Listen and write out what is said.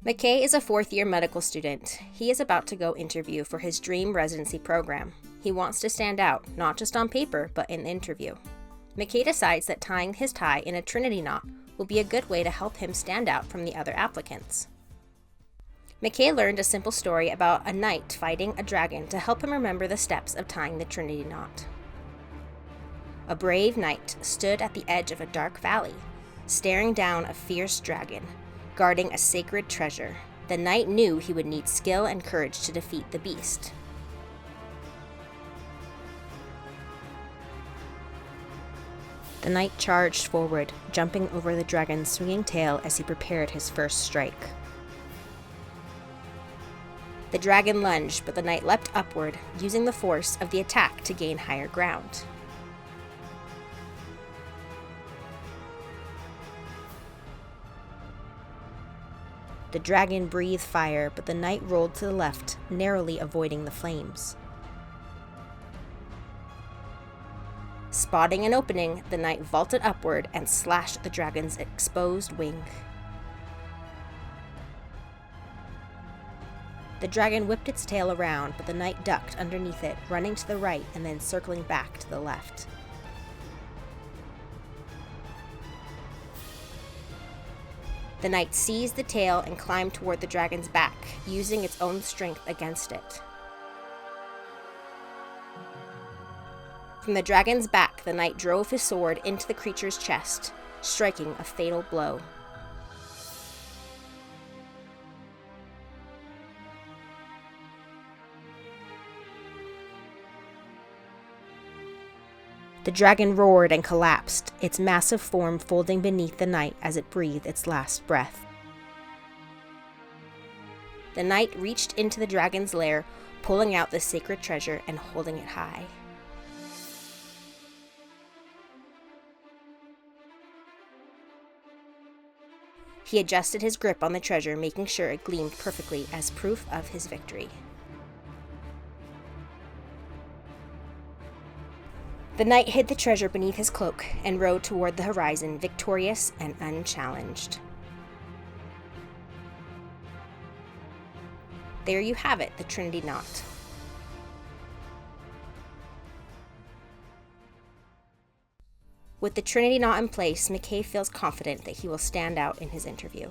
McKay is a fourth-year medical student. He is about to go interview for his dream residency program. He wants to stand out, not just on paper, but in the interview. McKay decides that tying his tie in a Trinity knot will be a good way to help him stand out from the other applicants. McKay learned a simple story about a knight fighting a dragon to help him remember the steps of tying the Trinity knot. A brave knight stood at the edge of a dark valley, staring down a fierce dragon, guarding a sacred treasure. The knight knew he would need skill and courage to defeat the beast. The knight charged forward, jumping over the dragon's swinging tail as he prepared his first strike. The dragon lunged, but the knight leapt upward, using the force of the attack to gain higher ground. The dragon breathed fire, but the knight rolled to the left, narrowly avoiding the flames. Spotting an opening, the knight vaulted upward and slashed the dragon's exposed wing. The dragon whipped its tail around, but the knight ducked underneath it, running to the right and then circling back to the left. The knight seized the tail and climbed toward the dragon's back, using its own strength against it. From the dragon's back, the knight drove his sword into the creature's chest, striking a fatal blow. The dragon roared and collapsed, its massive form folding beneath the knight as it breathed its last breath. The knight reached into the dragon's lair, pulling out the sacred treasure and holding it high. He adjusted his grip on the treasure, making sure it gleamed perfectly as proof of his victory. The knight hid the treasure beneath his cloak and rode toward the horizon, victorious and unchallenged. There you have it, the Trinity knot. With the Trinity knot in place, McKay feels confident that he will stand out in his interview.